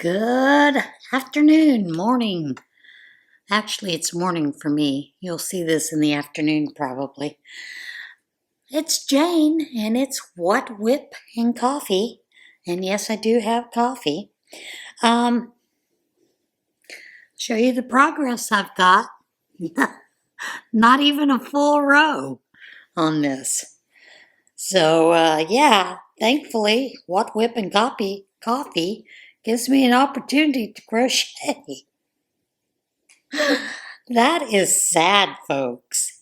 Good afternoon, morning. Actually, it's morning for me. You'll see this in the afternoon probably. It's Jane, and it's WOTWIP and Coffee. And yes, I do have coffee. Show you the progress I've got. Not even a full row on this. So, yeah, thankfully, WOTWIP and Coffee gives me an opportunity to crochet. That is sad, folks.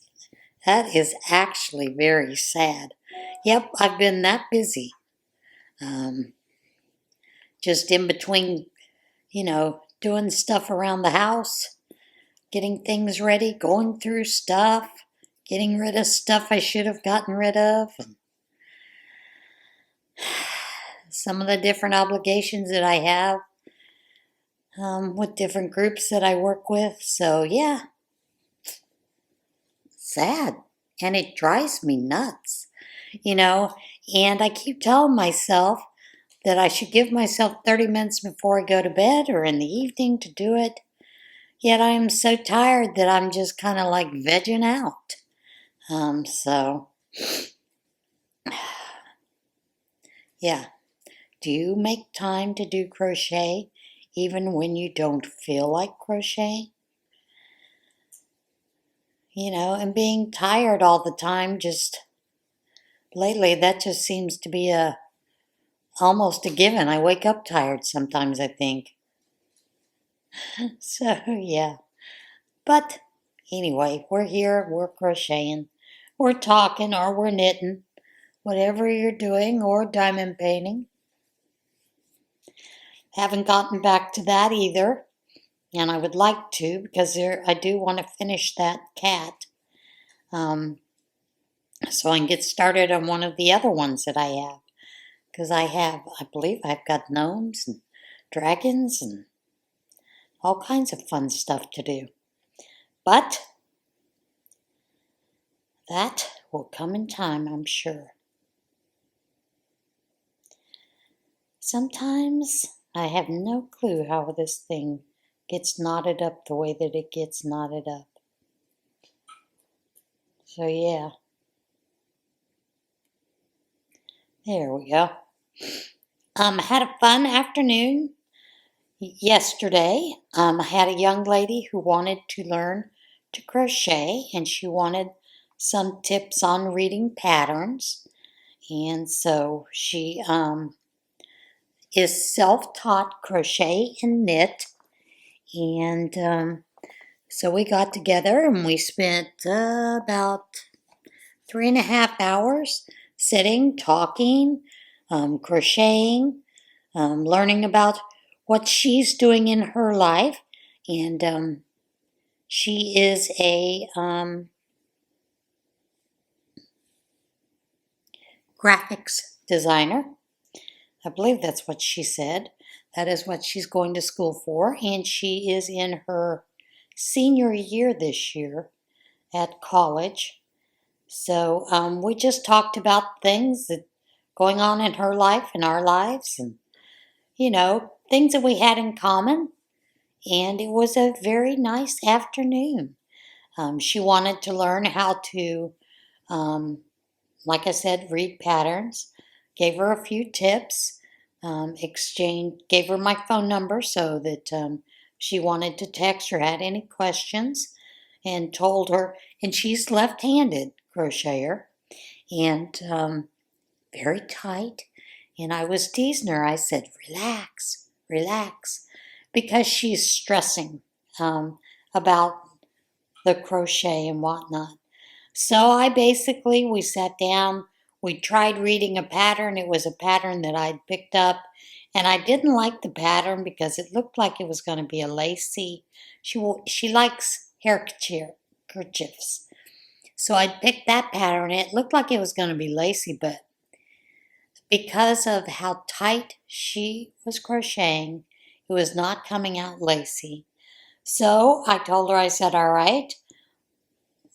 That is actually very sad. Yep, I've been that busy. Just in between, doing stuff around the house, getting things ready, going through stuff, getting rid of stuff I should have gotten rid of. Some of the different obligations that I have with different groups that I work with. So, yeah, sad. And it drives me nuts, and I keep telling myself that I should give myself 30 minutes before I go to bed or in the evening to do it. Yet I am so tired that I'm just kind of like vegging out. Yeah. Do you make time to do crochet even when you don't feel like crocheting? And being tired all the time, lately that just seems to be almost a given. I wake up tired sometimes, I think. So, yeah. But anyway, we're here, we're crocheting, we're talking, or we're knitting, whatever you're doing, or diamond painting. Haven't gotten back to that either, and I would like to because I do want to finish that cat. So I can get started on one of the other ones that I have. Because I believe I've got gnomes and dragons and all kinds of fun stuff to do. But that will come in time, I'm sure. Sometimes I have no clue how this thing gets knotted up the way that it gets knotted up. So yeah. There we go. Had a fun afternoon yesterday. I had a young lady who wanted to learn to crochet, and she wanted some tips on reading patterns. And so she is self-taught crochet and knit. And so we got together and we spent about 3.5 hours sitting, talking, crocheting, learning about what she's doing in her life. And she is a graphics designer. I believe that's what she said. That is what she's going to school for. And she is in her senior year this year at college. So we just talked about things that going on in her life and our lives, and things that we had in common. And it was a very nice afternoon. She wanted to learn how to, like I said, read patterns. Gave her a few tips. Gave her my phone number so that she wanted to text or had any questions, and told her. And she's left-handed crocheter, and very tight. And I was teasing her. I said, relax, relax, because she's stressing about the crochet and whatnot. So we sat down, we tried reading a pattern. It was a pattern that I'd picked up, and I didn't like the pattern because it looked like it was going to be a lacy. She likes kerchiefs. So I picked that pattern. It looked like it was going to be lacy, but because of how tight she was crocheting, it was not coming out lacy. So I told her, I said, all right,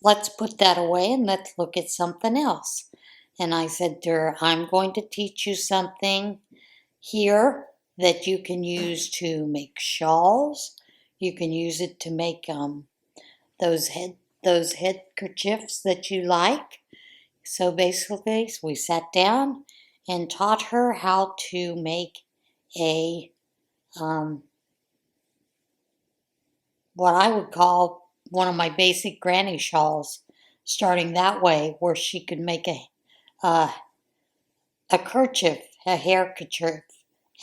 let's put that away and let's look at something else. And I said to her, I'm going to teach you something here that you can use to make shawls. You can use it to make those headkerchiefs that you like. So basically, we sat down and taught her how to make a what I would call one of my basic granny shawls, starting that way, where she could make a kerchief, a hairkerchief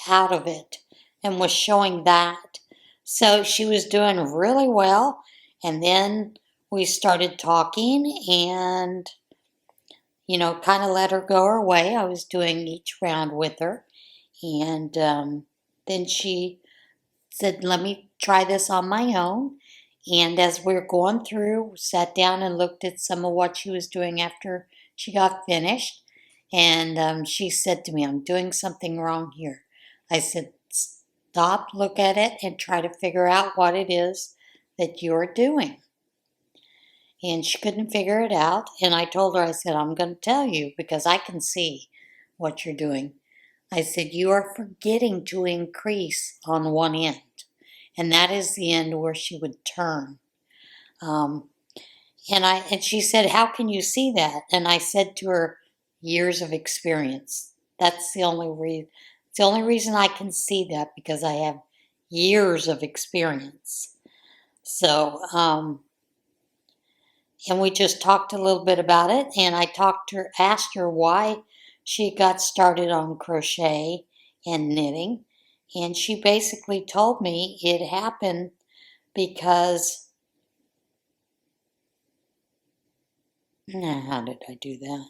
out of it, and was showing that. So she was doing really well, and then we started talking and, kind of let her go her way. I was doing each round with her, and then she said, let me try this on my own. And as we were going through, sat down and looked at some of what she was doing after she got finished. And she said to me, I'm doing something wrong here. I said, stop, look at it, and try to figure out what it is that you're doing. And she couldn't figure it out. And I told her, I said, I'm going to tell you because I can see what you're doing. I said, you are forgetting to increase on one end. And that is the end where she would turn. And she said, how can you see that? And I said to her, years of experience. That's the only reason. It's the only reason I can see that, because I have years of experience. So, and we just talked a little bit about it, and I asked her why she got started on crochet and knitting, and she basically told me it happened because, how did I do that?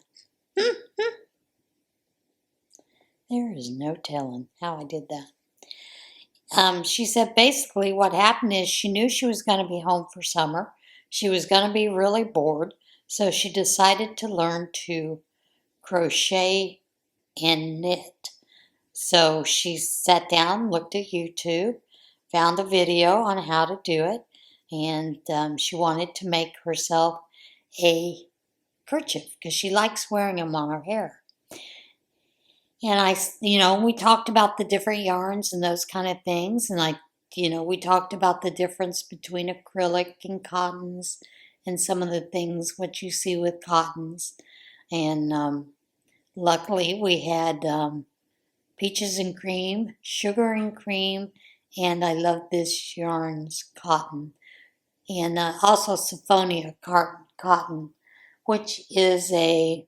There is no telling how I did that. She said basically what happened is she knew she was going to be home for summer. She was going to be really bored, so she decided to learn to crochet and knit. So she sat down, looked at YouTube, found a video on how to do it, and she wanted to make herself a kerchief because she likes wearing them on her hair. And we talked about the different yarns and those kind of things. And we talked about the difference between acrylic and cottons and some of the things what you see with cottons. And luckily we had peaches and cream, sugar and cream, and I love this yarn's cotton. And also Symphonia cotton, which is a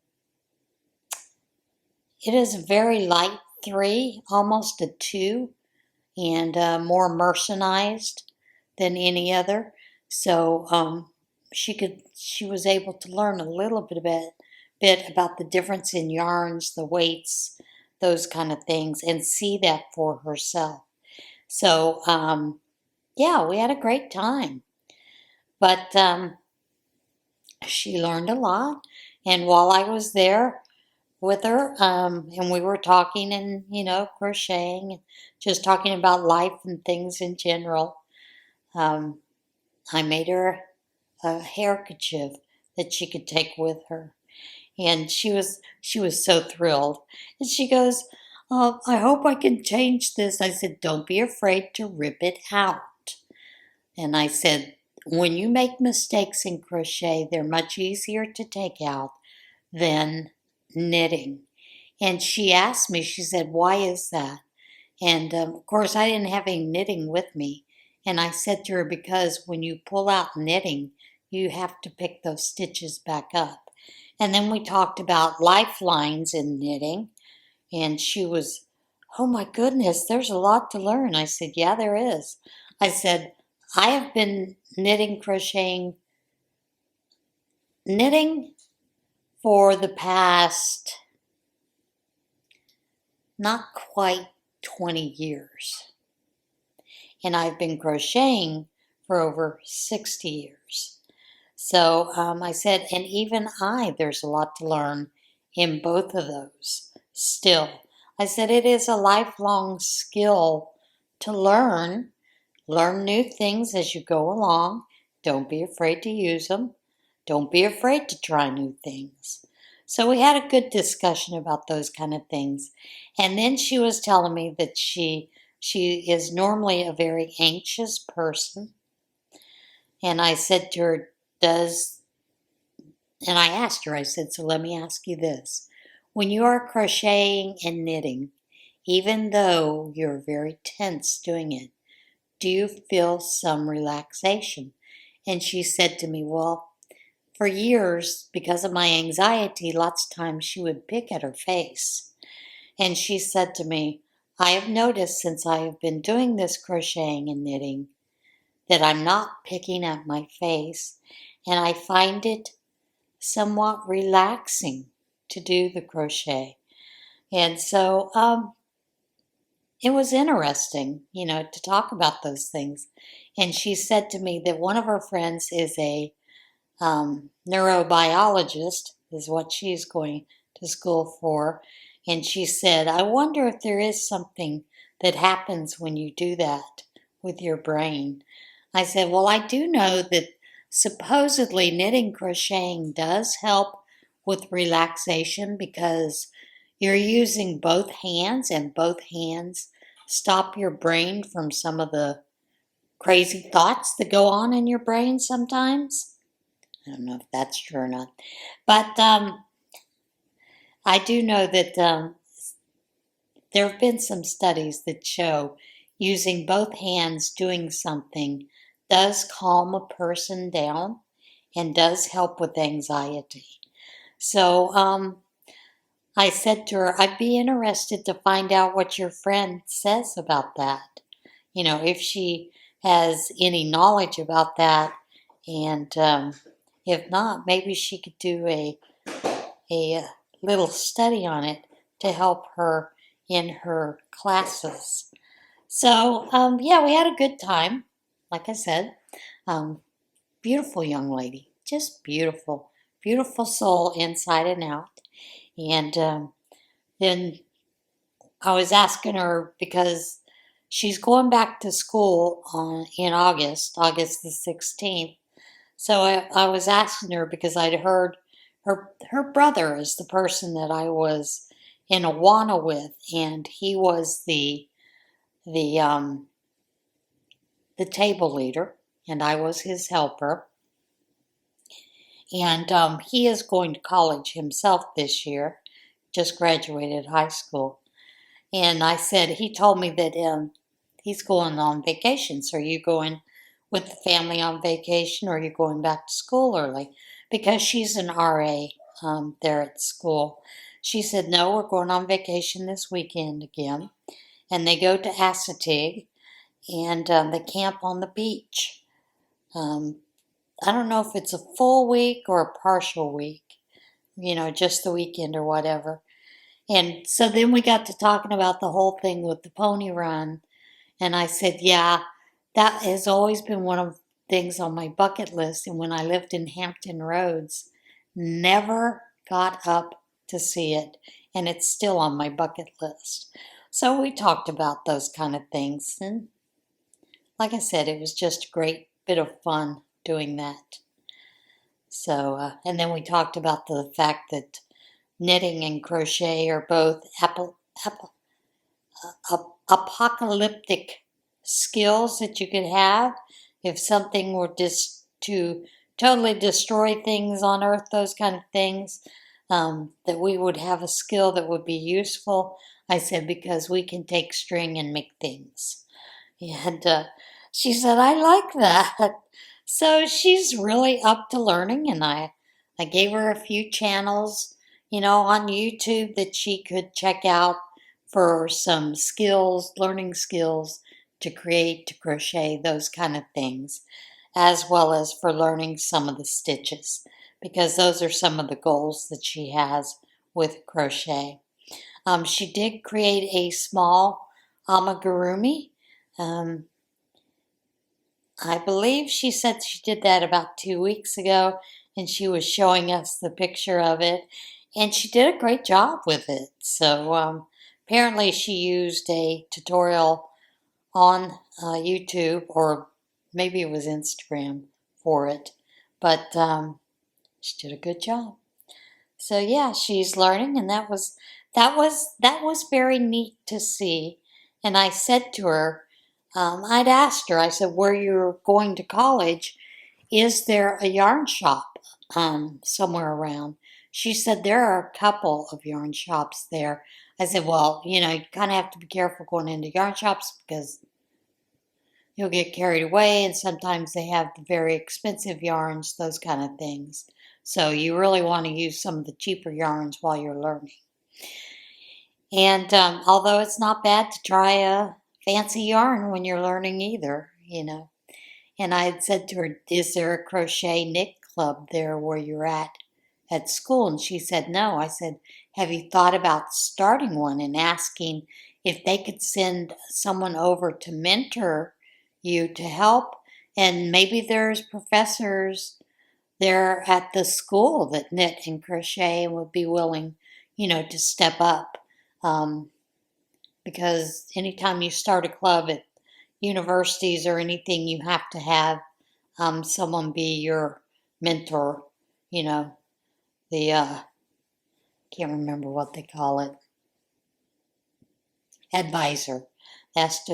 very light 3, almost a 2, and more mercerized than any other. So she was able to learn a little bit about the difference in yarns, the weights, those kind of things, and see that for herself. So yeah, we had a great time. But she learned a lot, and while I was there with her, and we were talking and, crocheting, just talking about life and things in general. I made her a handkerchief that she could take with her. And she was so thrilled. And she goes, oh, I hope I can change this. I said, don't be afraid to rip it out. And I said, when you make mistakes in crochet, they're much easier to take out than knitting. And she asked me, she said, why is that? And of course, I didn't have any knitting with me. And I said to her, because when you pull out knitting, you have to pick those stitches back up. And then we talked about lifelines in knitting. And she was, oh my goodness, there's a lot to learn. I said, yeah, there is. I said, I have been knitting for the past not quite 20 years. And I've been crocheting for over 60 years. So I said, and even there's a lot to learn in both of those still. I said, it is a lifelong skill to learn new things as you go along. Don't be afraid to use them. Don't be afraid to try new things. So we had a good discussion about those kind of things. And then she was telling me that she She is normally a very anxious person. And I said to her, and I asked her, I said, so let me ask you this. When you are crocheting and knitting, even though you're very tense doing it, do you feel some relaxation? And she said to me, well, for years, because of my anxiety, lots of times she would pick at her face. And she said to me, I have noticed since I have been doing this crocheting and knitting that I'm not picking at my face, and I find it somewhat relaxing to do the crochet. And so it was interesting, to talk about those things. And she said to me that one of her friends is a neurobiologist, is what she's going to school for. And she said, I wonder if there is something that happens when you do that with your brain. I said, well, I do know that supposedly knitting, crocheting does help with relaxation because you're using both hands, and both hands stop your brain from some of the crazy thoughts that go on in your brain sometimes. I don't know if that's true or not. But I do know that there have been some studies that show using both hands doing something does calm a person down and does help with anxiety. So I said to her, I'd be interested to find out what your friend says about that. If she has any knowledge about that. And if not, maybe she could do a little study on it to help her in her classes. So, yeah, we had a good time. Like I said, beautiful young lady, just beautiful, beautiful soul inside and out. And then I was asking her because she's going back to school in August the 16th. So I was asking her because I'd heard her brother is the person that I was in Awana with, and he was the table leader, and I was his helper. And he is going to college himself this year, just graduated high school. And I said, he told me that he's going on vacation. So are you going with the family on vacation, or are you going back to school early? Because she's an RA there at school. She said, no, we're going on vacation this weekend again. And they go to Assateague, and they camp on the beach. I don't know if it's a full week or a partial week, just the weekend or whatever. And so then we got to talking about the whole thing with the pony run. And I said, yeah, that has always been one of the things on my bucket list. And when I lived in Hampton Roads, never got up to see it. And it's still on my bucket list. So we talked about those kind of things. And like I said, it was just a great bit of fun doing that. So, and then we talked about the fact that knitting and crochet are both apocalyptic skills that you could have if something were just to totally destroy things on earth, those kind of things, that we would have a skill that would be useful. I said, because we can take string and make things. And she said, I like that. So she's really up to learning, and I gave her a few channels, on YouTube that she could check out for some skills, learning skills to create, to crochet, those kind of things, as well as for learning some of the stitches, because those are some of the goals that she has with crochet. She did create a small amigurumi. I believe she said she did that about 2 weeks ago, and she was showing us the picture of it, and she did a great job with it. So apparently she used a tutorial on YouTube, or maybe it was Instagram for it, but she did a good job. So yeah, she's learning, and that was very neat to see. And I said to her, I'd asked her, I said, where you're going to college, is there a yarn shop somewhere around? She said, there are a couple of yarn shops there. I said, well, you kind of have to be careful going into yarn shops because you'll get carried away, and sometimes they have the very expensive yarns, those kind of things. So you really want to use some of the cheaper yarns while you're learning. And although it's not bad to try a fancy yarn when you're learning either. And I had said to her, is there a crochet knit club there where you're at school? And she said, no. I said, have you thought about starting one and asking if they could send someone over to mentor you to help? And maybe there's professors there at the school that knit and crochet and would be willing, to step up. Because anytime you start a club at universities or anything, you have to have someone be your mentor, the, can't remember what they call it, advisor.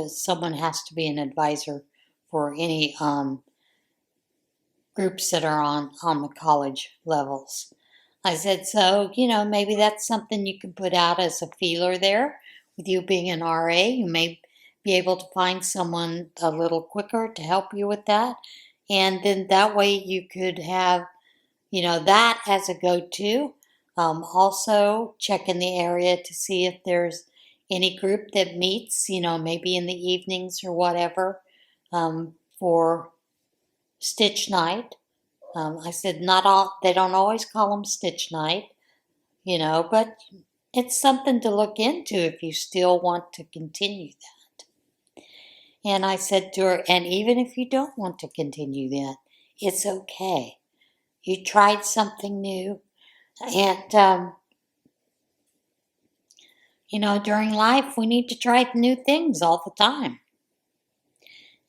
Someone has to be an advisor for any groups that are on the college levels. I said, so, maybe that's something you can put out as a feeler there. With you being an RA, you may be able to find someone a little quicker to help you with that. And then that way you could have, that as a go-to. Also, check in the area to see if there's any group that meets, maybe in the evenings or whatever, for stitch night. I said, not all, they don't always call them stitch night, but it's something to look into if you still want to continue that. And I said to her, and even if you don't want to continue that, it's okay. You tried something new. And, during life, we need to try new things all the time.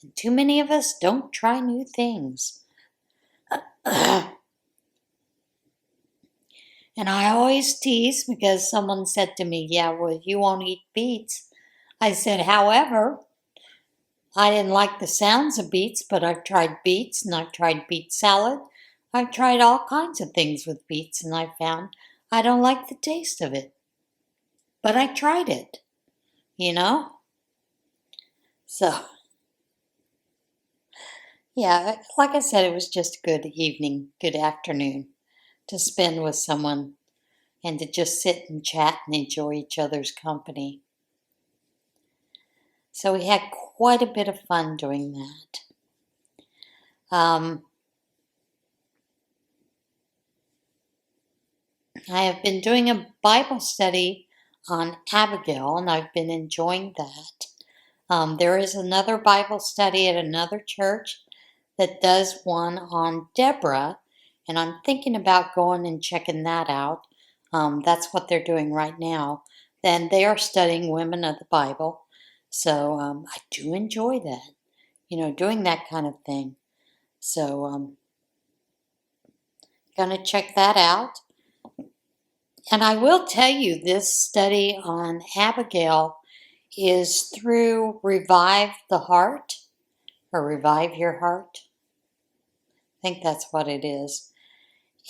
And too many of us don't try new things. And I always tease because someone said to me, yeah, well, you won't eat beets. I said, however, I didn't like the sounds of beets, but I've tried beets and I've tried beet salad. I've tried all kinds of things with beets and I found I don't like the taste of it. But I tried it, So, yeah, like I said, it was just a good evening, good afternoon to spend with someone and to just sit and chat and enjoy each other's company. So we had quite a bit of fun doing that. I have been doing a Bible study on Abigail, and I've been enjoying that. There is another Bible study at another church that does one on Deborah, and I'm thinking about going and checking that out. That's what they're doing right now. Then they are studying women of the Bible. So I do enjoy that, doing that kind of thing. So gonna check that out. And I will tell you, this study on Abigail is through Revive the Heart, or Revive Your Heart. I think that's what it is.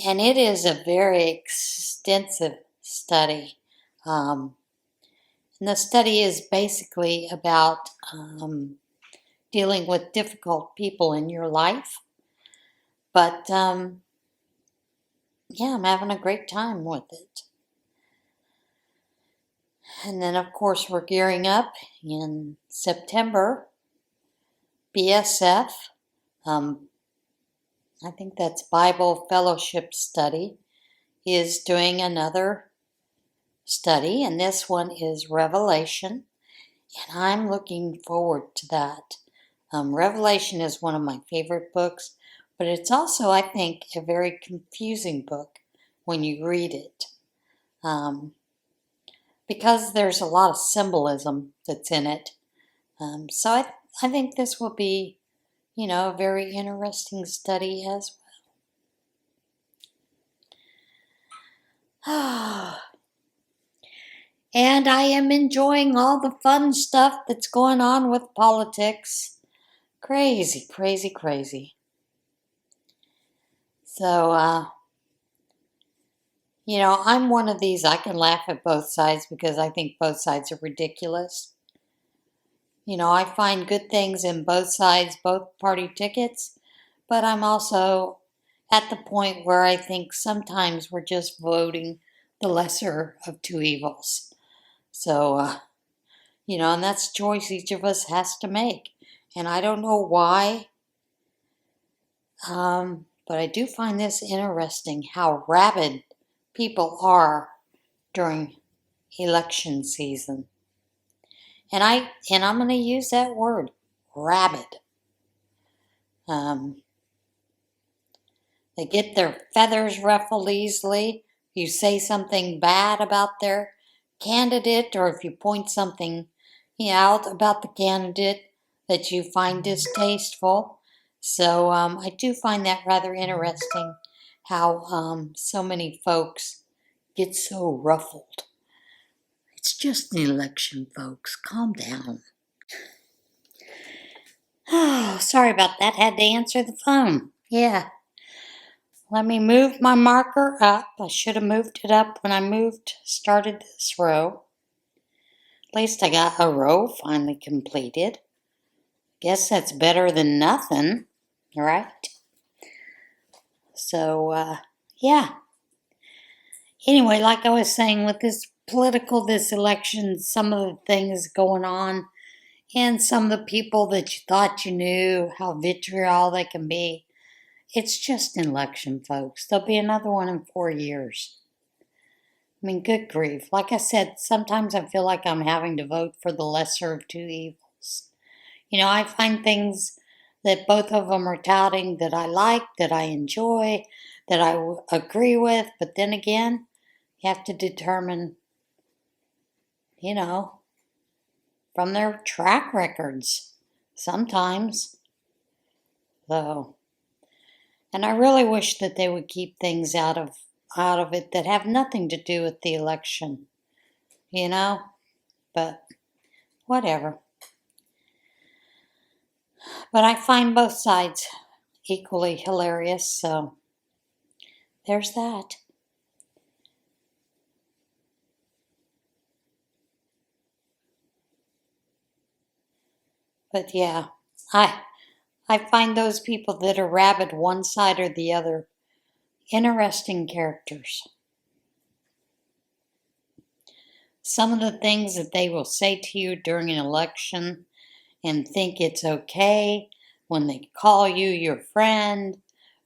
And it is a very extensive study. And the study is basically about dealing with difficult people in your life. But yeah, I'm having a great time with it. And then, of course, we're gearing up in September. BSF, I think that's Bible Fellowship Study, is doing another study, and this one is Revelation, and I'm looking forward to that. Revelation is one of my favorite books, but it's also, I think, a very confusing book when you read it. Because there's a lot of symbolism that's in it. So I think this will be, a very interesting study as well. And I am enjoying all the fun stuff that's going on with politics. Crazy, crazy, crazy. So, I'm one of these, I can laugh at both sides because I think both sides are ridiculous. I find good things in both sides, both party tickets, but I'm also at the point where I think sometimes we're just voting the lesser of two evils. So, and that's a choice each of us has to make. And I don't know why, but I do find this interesting how rabid people are during election season. And I'm going to use that word, rabid. They get their feathers ruffled easily. If you say something bad about their candidate, or if you point something out about the candidate that you find distasteful. So I do find that rather interesting how so many folks get so ruffled. It's just an election, folks. Calm down. Oh, sorry about that. Had to answer the phone. Yeah. Let me move my marker up. I should have moved it up when I started this row. At least I got a row finally completed. Guess that's better than nothing, right? So, yeah. Anyway, like I was saying, with this election, some of the things going on, and some of the people that you thought you knew, how vitriol they can be. It's just an election, folks. There'll be another one in 4 years. I mean, good grief. Like I said, sometimes I feel like I'm having to vote for the lesser of two evils. I find things that both of them are touting that I like, that I enjoy, that I agree with, but then again, you have to determine, from their track records sometimes. So, and I really wish that they would keep things out of it that have nothing to do with the election, but whatever. But I find both sides equally hilarious, so there's that. But yeah, I find those people that are rabid one side or the other interesting characters. Some of the things that they will say to you during an election and think it's okay when they call you your friend,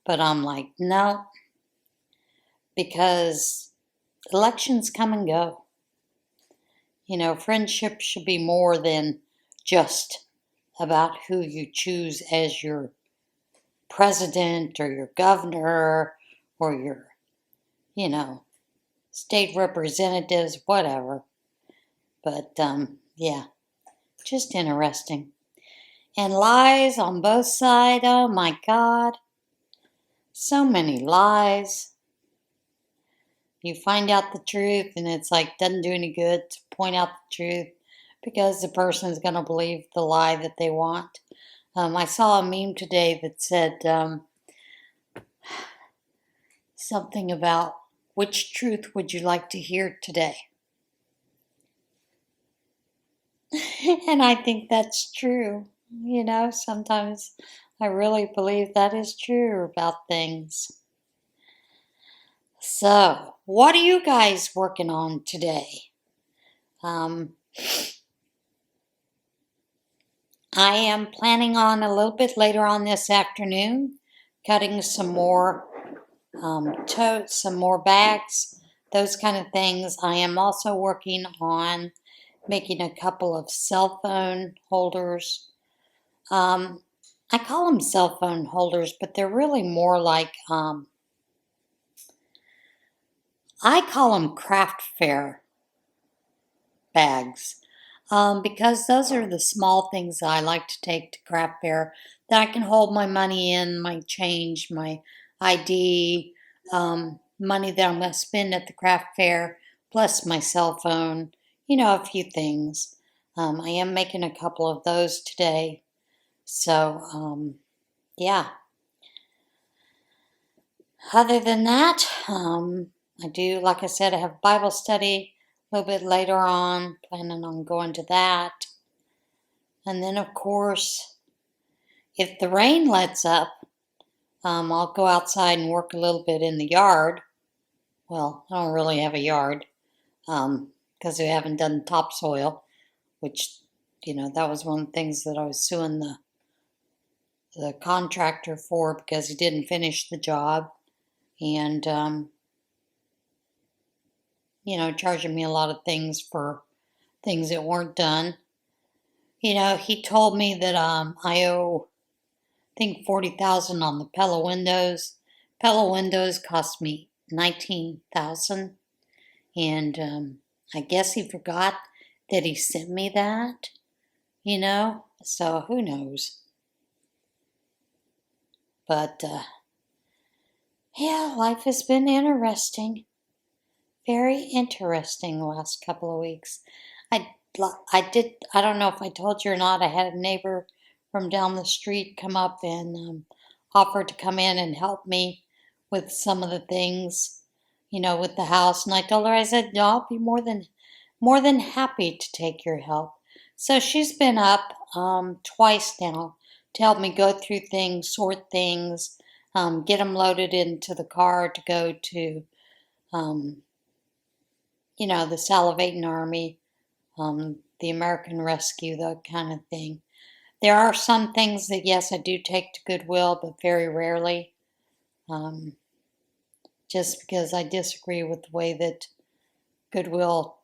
but I'm like, no, because elections come and go. Friendship should be more than just about who you choose as your president or your governor or your, state representatives, whatever. But, yeah, just interesting. And lies on both sides, oh my God. So many lies. You find out the truth and it's like, doesn't do any good to point out the truth because the person's going to believe the lie that they want. I saw a meme today that said something about which truth would you like to hear today? And I think that's true. Sometimes I really believe that is true about things. So, what are you guys working on today? I am planning on a little bit later on this afternoon cutting some more totes, some more bags, those kind of things. I am also working on making a couple of cell phone holders. I call them cell phone holders, but they're really more like, I call them craft fair bags. Because those are the small things that I like to take to craft fair that I can hold my money in, my change, my ID, money that I'm going to spend at the craft fair, plus my cell phone, a few things. I am making a couple of those today. So, yeah. Other than that, I do, like I said, I have Bible study a little bit later on, planning on going to that. And then, of course, if the rain lets up, I'll go outside and work a little bit in the yard. Well, I don't really have a yard because we haven't done topsoil, which, that was one of the things that I was suing the contractor for because he didn't finish the job and, charging me a lot of things for things that weren't done. He told me that I owe, I think, $40,000 on the Pella windows. Pella windows cost me $19,000, and I guess he forgot that he sent me that. So who knows? But yeah, life has been interesting. Very interesting the last couple of weeks. I don't know if I told you or not, I had a neighbor from down the street come up and offer to come in and help me with some of the things, with the house. And I told her, I said, no, I'll be more than happy to take your help. So she's been up twice now to help me go through things, sort things, get them loaded into the car to go to, the Salivating Army, the American Rescue, that kind of thing. There are some things that, yes, I do take to Goodwill, but very rarely. Just because I disagree with the way that Goodwill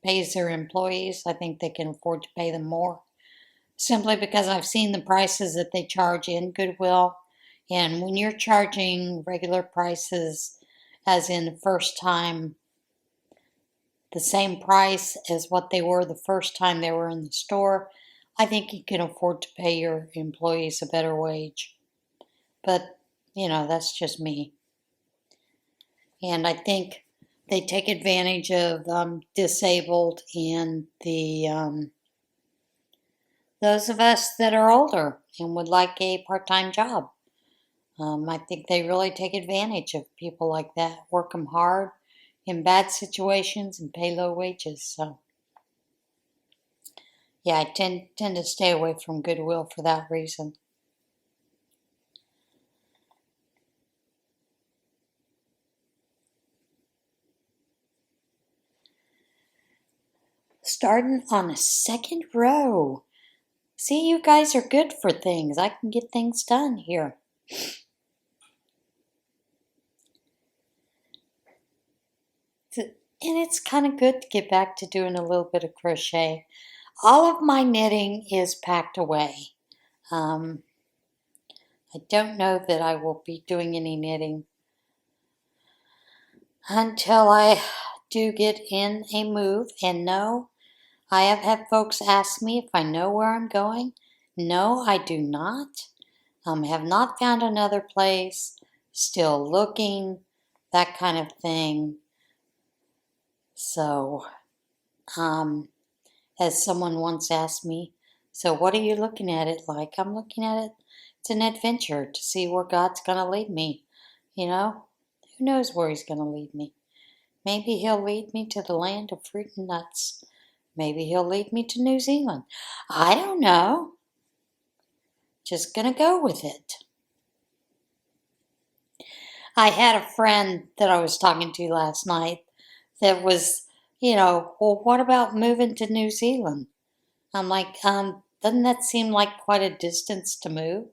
pays their employees. I think they can afford to pay them more. Simply because I've seen the prices that they charge in Goodwill. And when you're charging regular prices, as in the first time, the same price as what they were the first time they were in the store, I think you can afford to pay your employees a better wage. But, that's just me. And I think they take advantage of disabled and those of us that are older and would like a part-time job. I think they really take advantage of people like that, work them hard in bad situations and pay low wages. So, yeah, I tend to stay away from Goodwill for that reason. Starting on a second row. See, you guys are good for things. I can get things done here. And it's kind of good to get back to doing a little bit of crochet. All of my knitting is packed away. I don't know that I will be doing any knitting until I do get in a move. And no, I have had folks ask me if I know where I'm going. No, I do not. Have not found another place. Still looking, that kind of thing. So, as someone once asked me, so what are you looking at it like? I'm looking at it, it's an adventure to see where God's going to lead me. Who knows where He's going to lead me? Maybe He'll lead me to the land of fruit and nuts. Maybe He'll lead me to New Zealand. I don't know. Just going to go with it. I had a friend that I was talking to last night that was, well, what about moving to New Zealand? I'm like, doesn't that seem like quite a distance to move?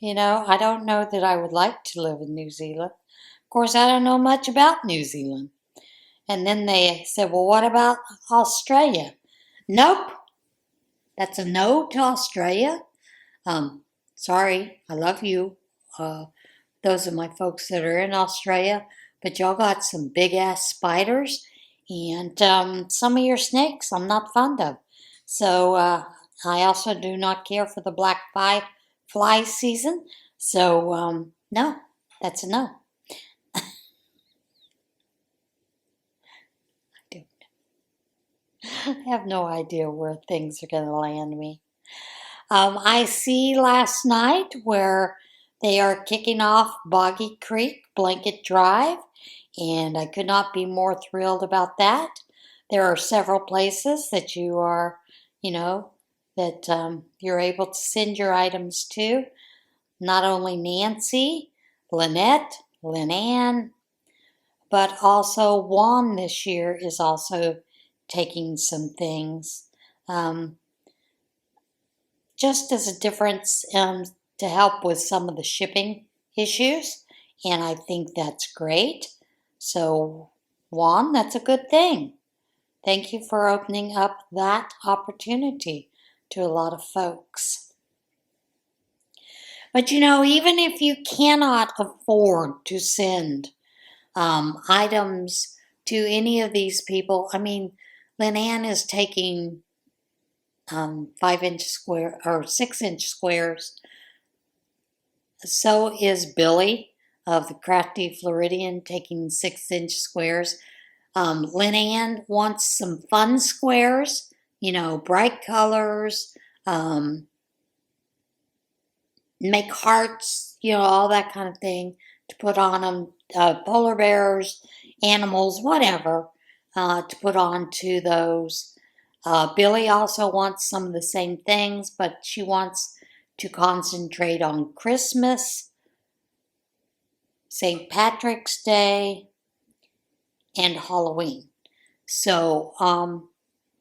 I don't know that I would like to live in New Zealand. Of course, I don't know much about New Zealand. And then they said, well, what about Australia? Nope. That's a no to Australia. Sorry, I love you. Those are my folks that are in Australia. But y'all got some big ass spiders and some of your snakes I'm not fond of. So I also do not care for the black fly season. So no, that's a no. I don't know. I have no idea where things are going to land me. I see last night where they are kicking off Boggy Creek Blanket Drive, and I could not be more thrilled about that. There are several places that you are, that you're able to send your items to. Not only Nancy, Lynette, Lynn, but also Juan this year is also taking some things. Just as a difference to help with some of the shipping issues, and I think that's great. So, Juan, that's a good thing. Thank you for opening up that opportunity to a lot of folks. But even if you cannot afford to send items to any of these people, Lynn Ann is taking 5-inch square or 6-inch squares. So is Billy of the Crafty Floridian taking 6-inch squares. Lynn Ann wants some fun squares, bright colors, make hearts, all that kind of thing to put on them, polar bears, animals, whatever, to put on to those. Billy also wants some of the same things, but she wants to concentrate on Christmas, St. Patrick's Day, and Halloween. So,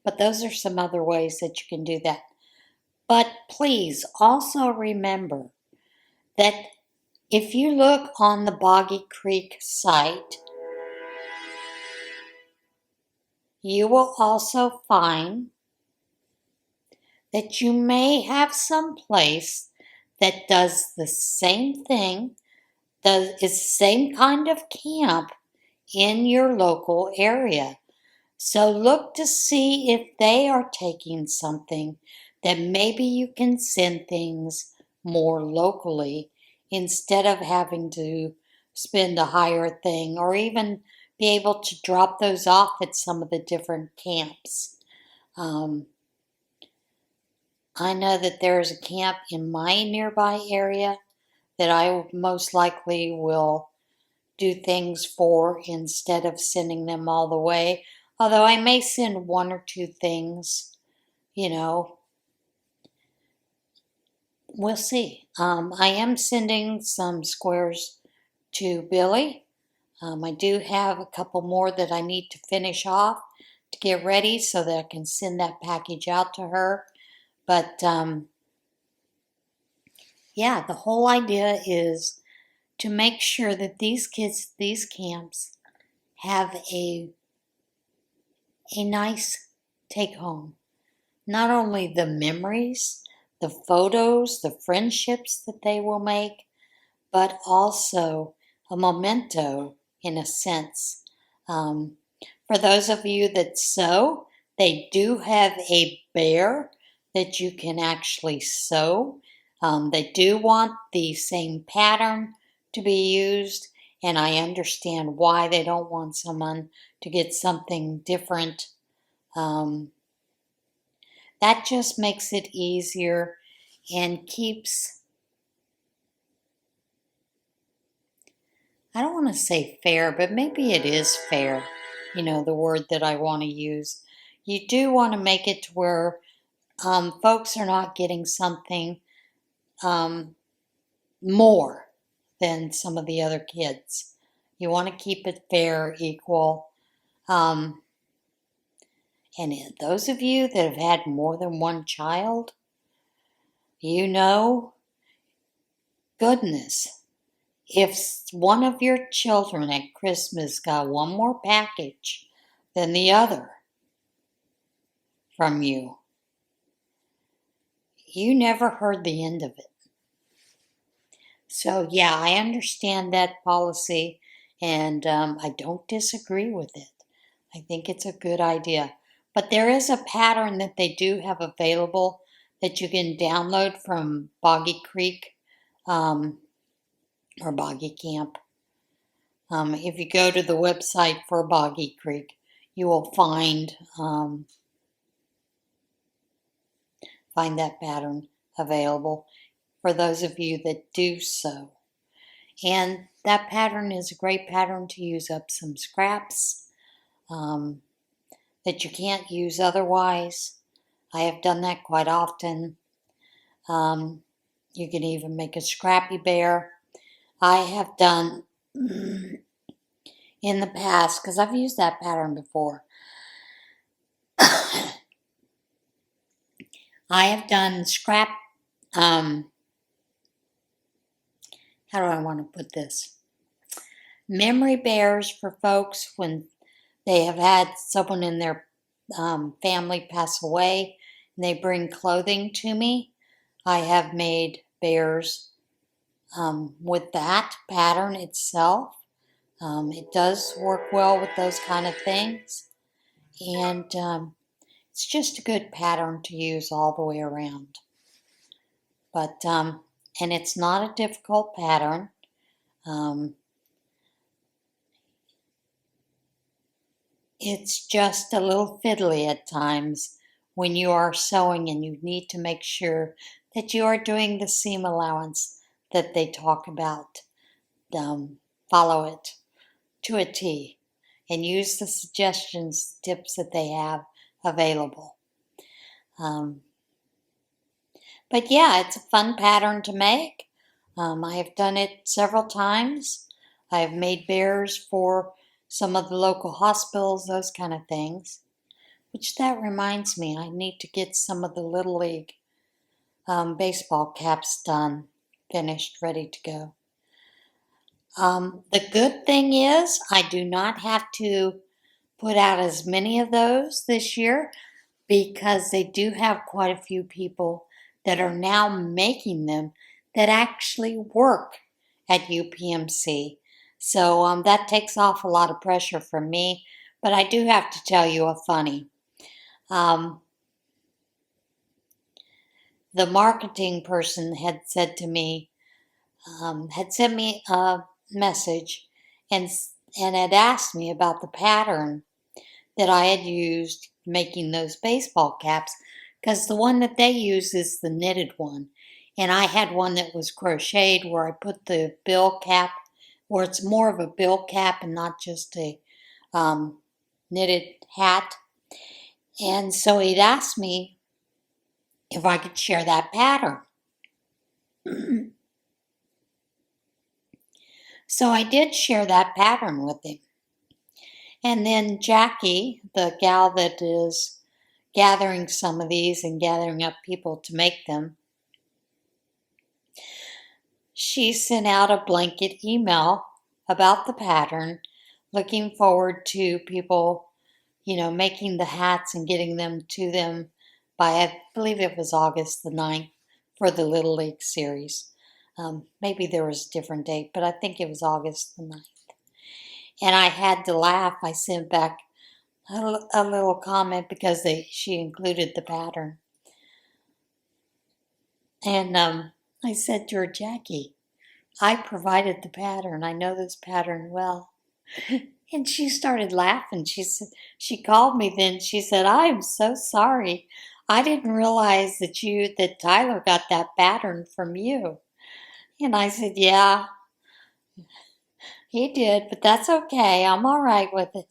but those are some other ways that you can do that. But please also remember that if you look on the Boggy Creek site, you will also find that you may have some place that does the same thing, is the same kind of camp in your local area. So look to see if they are taking something that maybe you can send things more locally instead of having to spend a higher thing or even be able to drop those off at some of the different camps. I know that there is a camp in my nearby area that I most likely will do things for instead of sending them all the way. Although I may send 1 or 2 things, we'll see. I am sending some squares to Billy. I do have a couple more that I need to finish off to get ready so that I can send that package out to her. But yeah, the whole idea is to make sure that these kids, these camps, have a nice take home. Not only the memories, the photos, the friendships that they will make, but also a memento in a sense. For those of you that sew, they do have a bear that you can actually sew. They do want the same pattern to be used, and I understand why they don't want someone to get something different. That just makes it easier and keeps, I don't want to say fair, but maybe it is fair, the word that I want to use. You do want to make it to where folks are not getting something more than some of the other kids. You want to keep it fair, equal. And those of you that have had more than one child, goodness, if one of your children at Christmas got one more package than the other from you, you never heard the end of it. So yeah, I understand that policy, and I don't disagree with it. I think it's a good idea. But there is a pattern that they do have available that you can download from Boggy Creek or Boggy Camp. If you go to the website for Boggy Creek, you will find find that pattern available for those of you that do sew. And that pattern is a great pattern to use up some scraps that you can't use otherwise. I have done that quite often. You can even make a scrappy bear. I have done in the past, because I've used that pattern before, I have done scrap, how do I want to put this? Memory bears for folks when they have had someone in their family pass away and they bring clothing to me. I have made bears with that pattern itself. It does work well with those kind of things. And it's just a good pattern to use all the way around. But, and it's not a difficult pattern. It's just a little fiddly at times when you are sewing and you need to make sure that you are doing the seam allowance that they talk about. Follow it to a T and use the suggestions, tips that they have available. But yeah, it's a fun pattern to make. I have done it several times. I have made bears for some of the local hospitals, those kind of things. Which that reminds me, I need to get some of the Little League baseball caps done, finished, ready to go. The good thing is I do not have to put out as many of those this year because they do have quite a few people that are now making them that actually work at UPMC. So that takes off a lot of pressure from me. But I do have to tell you a funny. The marketing person had said to me, had sent me a message and had asked me about the pattern that I had used making those baseball caps, because the one that they use is the knitted one. And I had one that was crocheted where I put the bill cap, where it's more of a bill cap and not just a knitted hat. And so he'd asked me if I could share that pattern. So I did share that pattern with him. And then Jackie, the gal that is gathering some of these and gathering up people to make them, she sent out a blanket email about the pattern, looking forward to people, making the hats and getting them to them by, I believe it was August the 9th for the Little League series. Maybe there was a different date, but I think it was August the 9th. And I had to laugh. I sent back a little comment because she included the pattern. And I said to her, Jackie, I provided the pattern. I know this pattern well. And she started laughing. She called me then. She said, I am so sorry. I didn't realize that Tyler got that pattern from you. And I said, yeah, he did, but that's okay. I'm all right with it.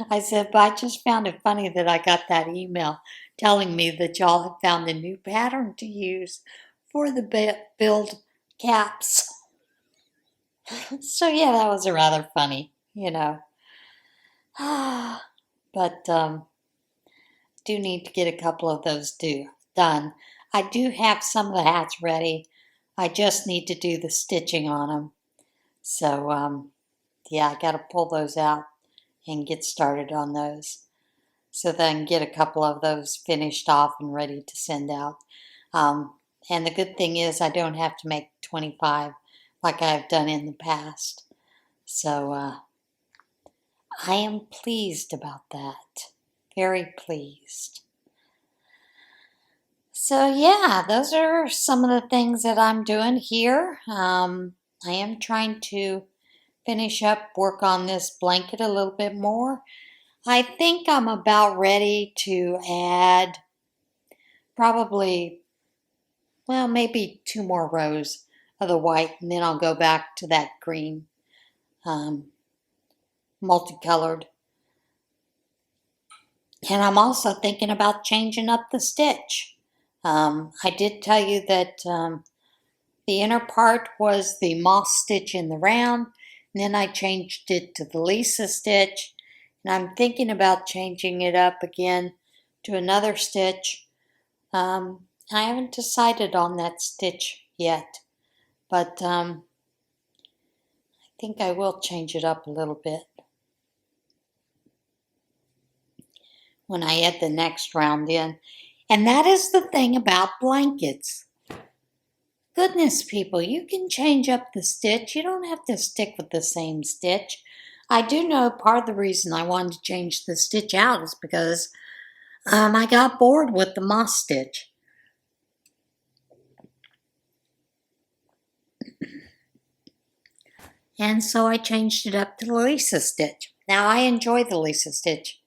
I said, but I just found it funny that I got that email telling me that y'all had found a new pattern to use for the build caps. So yeah, that was rather funny, But do need to get a couple of those done. I do have some of the hats ready. I just need to do the stitching on them. So yeah, I got to pull those out and get started on those so that I can get a couple of those finished off and ready to send out. And the good thing is I don't have to make 25 like I've done in the past. So I am pleased about that. Very pleased. So yeah, those are some of the things that I'm doing here. I am trying to finish up, work on this blanket a little bit more. I think I'm about ready to add probably well, maybe 2 more rows of the white, and then I'll go back to that green multicolored. And I'm also thinking about changing up the stitch. I did tell you that the inner part was the moss stitch in the round, and then I changed it to the Lisa stitch, and I'm thinking about changing it up again to another stitch. I haven't decided on that stitch yet, but I think I will change it up a little bit when I add the next round in. And that is the thing about blankets. Goodness, people, you can change up the stitch. You don't have to stick with the same stitch. I do know part of the reason I wanted to change the stitch out is because I got bored with the moss stitch. And so I changed it up to the Lisa stitch. Now, I enjoy the Lisa stitch.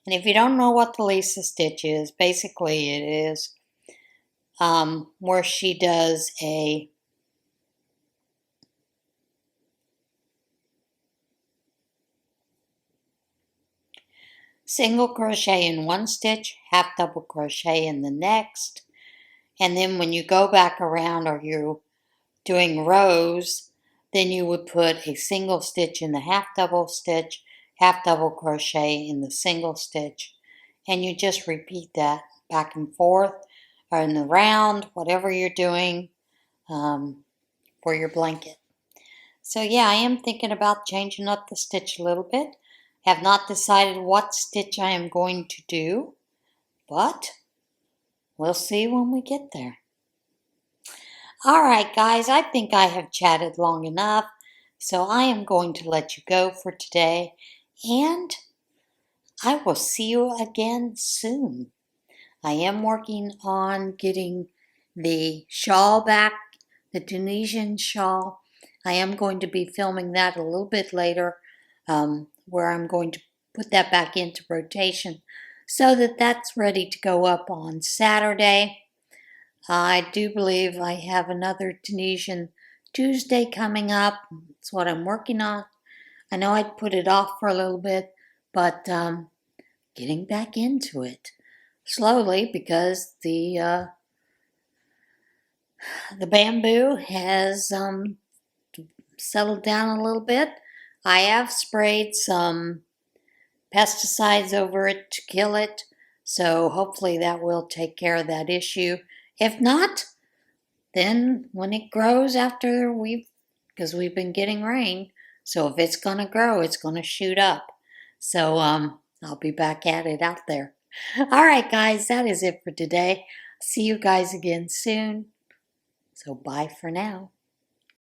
And if you don't know what the Lisa stitch is, basically it is where she does a single crochet in one stitch, half double crochet in the next, and then when you go back around or you're doing rows, then you would put a single stitch in the half double stitch, half double crochet in the single stitch, and you just repeat that back and forth or in the round, whatever you're doing for your blanket. So yeah, I am thinking about changing up the stitch a little bit. Have not decided what stitch I am going to do, but we'll see when we get there. All right, guys, I think I have chatted long enough, so I am going to let you go for today, and I will see you again soon. I am working on getting the shawl back, the Tunisian shawl. I am going to be filming that a little bit later, where I'm going to put that back into rotation so that that's ready to go up on Saturday. I do believe I have another Tunisian Tuesday coming up. That's what I'm working on. I know I'd put it off for a little bit, but getting back into it slowly because the bamboo has settled down a little bit. I have sprayed some pesticides over it to kill it, so hopefully that will take care of that issue. If not, then when it grows after because we've been getting rain, so if it's going to grow, it's going to shoot up. So I'll be back at it out there. All right, guys, that is it for today. See you guys again soon. So bye for now.